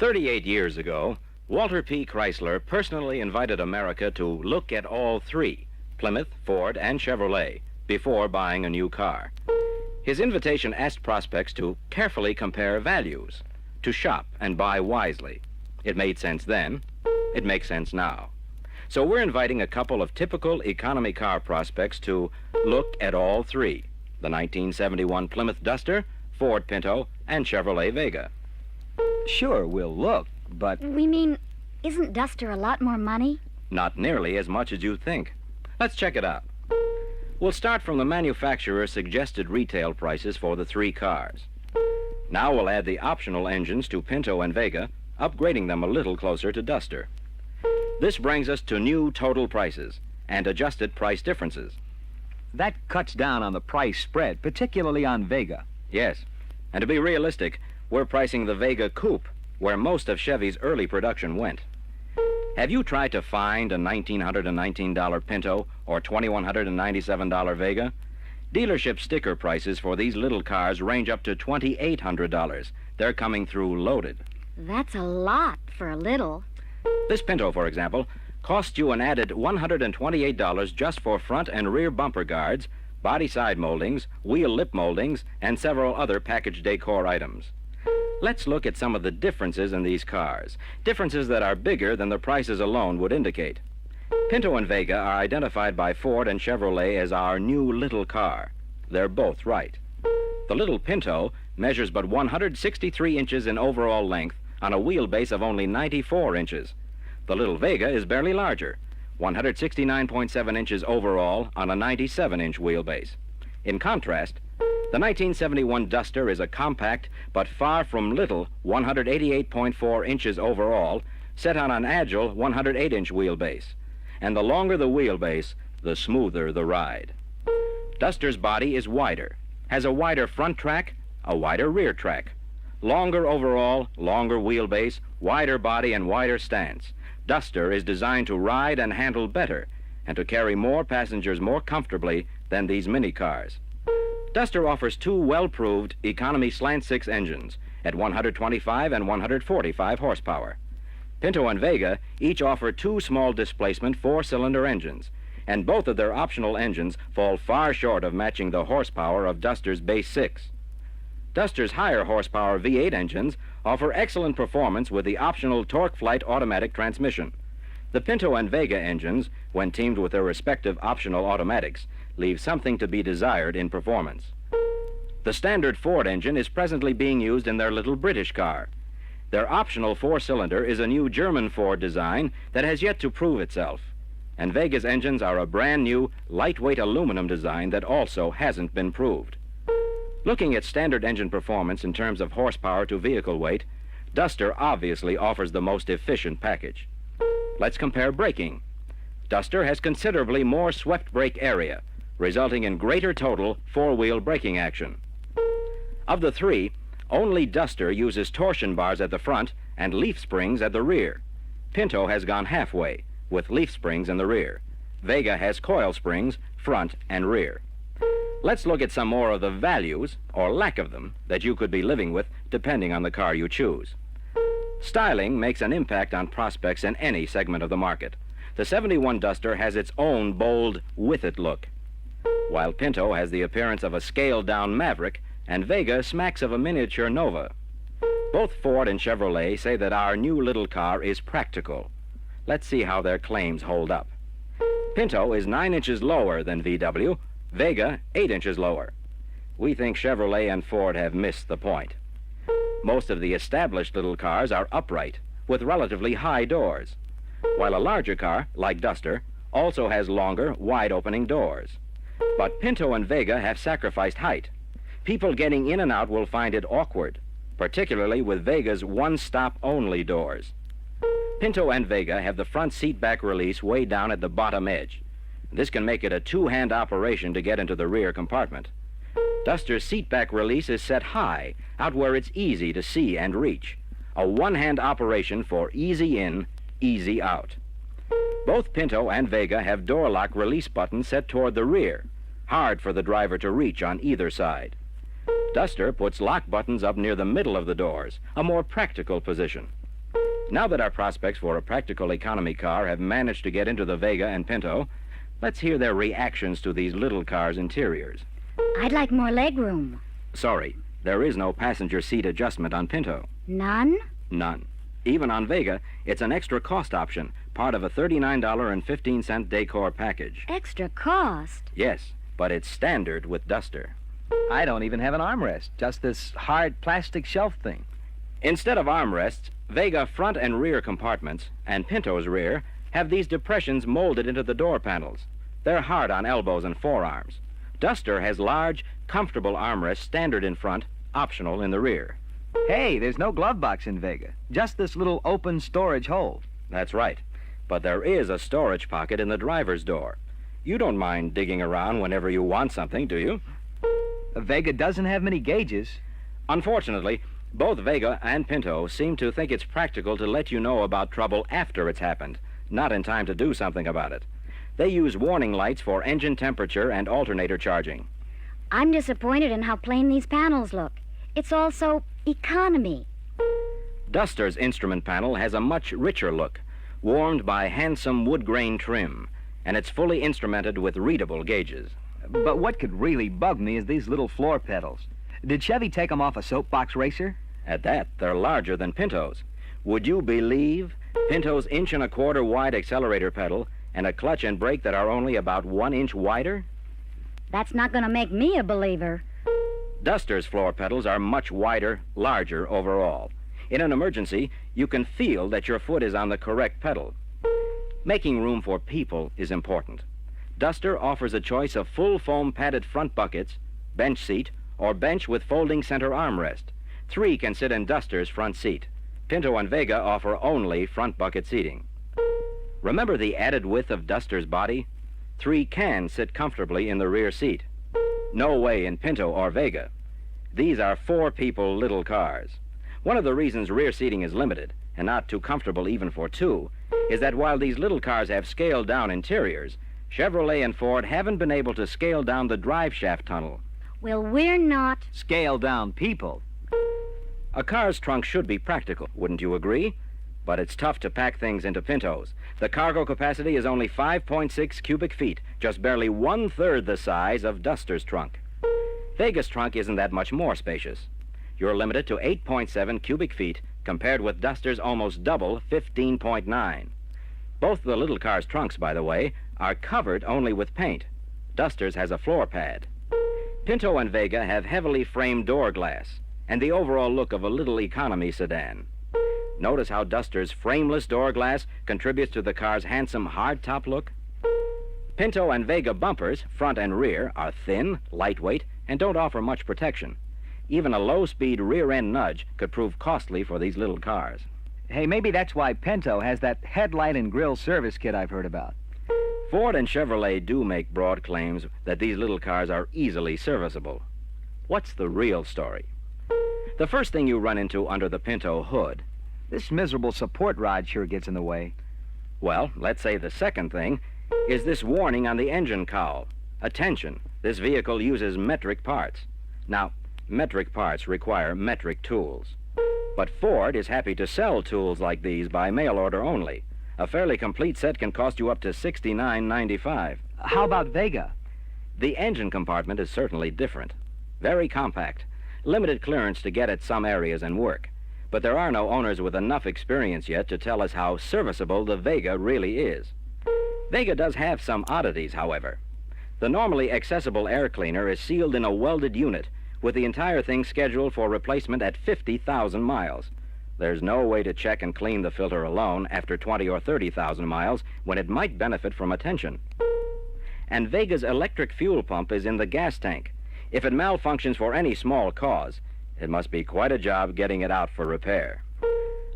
38 years ago, Walter P. Chrysler personally invited America to look at all three, Plymouth, Ford, and Chevrolet, before buying a new car. His invitation asked prospects to carefully compare values, to shop and buy wisely. It made sense then. It makes sense now. So we're inviting a couple of typical economy car prospects to look at all three, the 1971 Plymouth Duster, Ford Pinto, and Chevrolet Vega. Sure, we'll look, but... We mean, isn't Duster a lot more money? Not nearly as much as you think. Let's check it out. We'll start from the manufacturer's suggested retail prices for the three cars. Now we'll add the optional engines to Pinto and Vega, upgrading them a little closer to Duster. This brings us to new total prices and adjusted price differences. That cuts down on the price spread, particularly on Vega. Yes, and to be realistic, we're pricing the Vega Coupe, where most of Chevy's early production went. Have you tried to find a $1,919 Pinto or $2,197 Vega? Dealership sticker prices for these little cars range up to $2,800. They're coming through loaded. That's a lot for a little. This Pinto, for example, costs you an added $128 just for front and rear bumper guards, body side moldings, wheel lip moldings, and several other package decor items. Let's look at some of the differences in these cars, differences that are bigger than the prices alone would indicate. Pinto and Vega are identified by Ford and Chevrolet as our new little car. They're both right. The little Pinto measures but 163 inches in overall length on a wheelbase of only 94 inches. The little Vega is barely larger, 169.7 inches overall on a 97-inch wheelbase. In contrast, the 1971 Duster is a compact but far from little 188.4 inches overall, set on an agile 108-inch wheelbase. And the longer the wheelbase, the smoother the ride. Duster's body is wider, has a wider front track, a wider rear track. Longer overall, longer wheelbase, wider body, and wider stance. Duster is designed to ride and handle better and to carry more passengers more comfortably than these mini cars. Duster offers two well-proved economy slant-six engines at 125 and 145 horsepower. Pinto and Vega each offer two small displacement four-cylinder engines, and both of their optional engines fall far short of matching the horsepower of Duster's base six. Duster's higher horsepower V8 engines offer excellent performance with the optional torque-flight automatic transmission. The Pinto and Vega engines, when teamed with their respective optional automatics, leave something to be desired in performance. The standard Ford engine is presently being used in their little British car. Their optional four-cylinder is a new German Ford design that has yet to prove itself. And Vega's engines are a brand new, lightweight aluminum design that also hasn't been proved. Looking at standard engine performance in terms of horsepower to vehicle weight, Duster obviously offers the most efficient package. Let's compare braking. Duster has considerably more swept brake area, resulting in greater total four-wheel braking action. Of the three, only Duster uses torsion bars at the front and leaf springs at the rear. Pinto has gone halfway, with leaf springs in the rear. Vega has coil springs, front and rear. Let's look at some more of the values, or lack of them, that you could be living with depending on the car you choose. Styling makes an impact on prospects in any segment of the market. The 71 Duster has its own bold, with-it look, while Pinto has the appearance of a scaled-down Maverick and Vega smacks of a miniature Nova. Both Ford and Chevrolet say that our new little car is practical. Let's see how their claims hold up. Pinto is 9 inches lower than VW, Vega 8 inches lower. We think Chevrolet and Ford have missed the point. Most of the established little cars are upright, with relatively high doors, while a larger car, like Duster, also has longer, wide-opening doors. But Pinto and Vega have sacrificed height. People getting in and out will find it awkward, particularly with Vega's one-stop-only doors. Pinto and Vega have the front seat back release way down at the bottom edge. This can make it a two-hand operation to get into the rear compartment. Duster's seat back release is set high, out where it's easy to see and reach. A one-hand operation for easy in, easy out. Both Pinto and Vega have door lock release buttons set toward the rear, hard for the driver to reach on either side. Duster puts lock buttons up near the middle of the doors, a more practical position. Now that our prospects for a practical economy car have managed to get into the Vega and Pinto, let's hear their reactions to these little cars' interiors. I'd like more legroom. Sorry, there is no passenger seat adjustment on Pinto. None? None. Even on Vega, it's an extra cost option, part of a $39.15 Decor package. Extra cost? Yes, but it's standard with Duster. I don't even have an armrest, just this hard plastic shelf thing. Instead of armrests, Vega front and rear compartments, and Pinto's rear, have these depressions molded into the door panels. They're hard on elbows and forearms. Duster has large, comfortable armrests standard in front, optional in the rear. Hey, there's no glove box in Vega, just this little open storage hole. That's right. But there is a storage pocket in the driver's door. You don't mind digging around whenever you want something, do you? Vega doesn't have many gauges. Unfortunately, both Vega and Pinto seem to think it's practical to let you know about trouble after it's happened, not in time to do something about it. They use warning lights for engine temperature and alternator charging. I'm disappointed in how plain these panels look. It's also economy. Duster's instrument panel has a much richer look, warmed by handsome wood grain trim, and it's fully instrumented with readable gauges. But what could really bug me is these little floor pedals. Did Chevy take them off a soapbox racer? At that, they're larger than Pinto's. Would you believe Pinto's 1.25 inch wide accelerator pedal and a clutch and brake that are only about 1 inch wider? That's not going to make me a believer. Duster's floor pedals are much wider, larger overall. In an emergency, you can feel that your foot is on the correct pedal. Making room for people is important. Duster offers a choice of full foam padded front buckets, bench seat, or bench with folding center armrest. 3 can sit in Duster's front seat. Pinto and Vega offer only front bucket seating. Remember the added width of Duster's body? 3 can sit comfortably in the rear seat. No way in Pinto or Vega. These are 4-people little cars. One of the reasons rear seating is limited, and not too comfortable even for 2, is that while these little cars have scaled down interiors, Chevrolet and Ford haven't been able to scale down the drive shaft tunnel. Well, we're not. Scale down people. A car's trunk should be practical, wouldn't you agree? But it's tough to pack things into Pintos. The cargo capacity is only 5.6 cubic feet, just barely 1/3 the size of Duster's trunk. Vega's trunk isn't that much more spacious. You're limited to 8.7 cubic feet, compared with Duster's almost double 15.9. Both the little car's trunks, by the way, are covered only with paint. Duster's has a floor pad. Pinto and Vega have heavily framed door glass and the overall look of a little economy sedan. Notice how Duster's frameless door glass contributes to the car's handsome hardtop look? Pinto and Vega bumpers, front and rear, are thin, lightweight, and don't offer much protection. Even a low-speed rear-end nudge could prove costly for these little cars. Hey, maybe that's why Pinto has that headlight and grill service kit I've heard about. Ford and Chevrolet do make broad claims that these little cars are easily serviceable. What's the real story? The first thing you run into under the Pinto hood, This miserable support rod sure gets in the way. well, let's say the second thing, is this warning on the engine cowl. Attention, this vehicle uses metric parts. Now, metric parts require metric tools. But Ford is happy to sell tools like these by mail order only. A fairly complete set can cost you up to $69.95. How about Vega? The engine compartment is certainly different. Very compact. Limited clearance to get at some areas and work. But there are no owners with enough experience yet to tell us how serviceable the Vega really is. Vega does have some oddities, however. The normally accessible air cleaner is sealed in a welded unit, with the entire thing scheduled for replacement at 50,000 miles. There's no way to check and clean the filter alone after 20 or 30,000 miles when it might benefit from attention. And Vega's electric fuel pump is in the gas tank. If it malfunctions for any small cause, it must be quite a job getting it out for repair.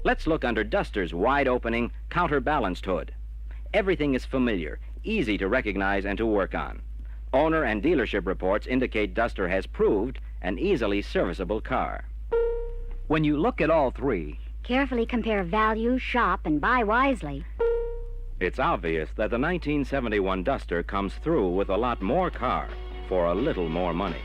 Let's look under Duster's wide-opening, counterbalanced hood. Everything is familiar, easy to recognize and to work on. Owner and dealership reports indicate Duster has proved an easily serviceable car. When you look at all 3, Carefully compare value, shop, and buy wisely. It's obvious that the 1971 Duster comes through with a lot more car for a little more money.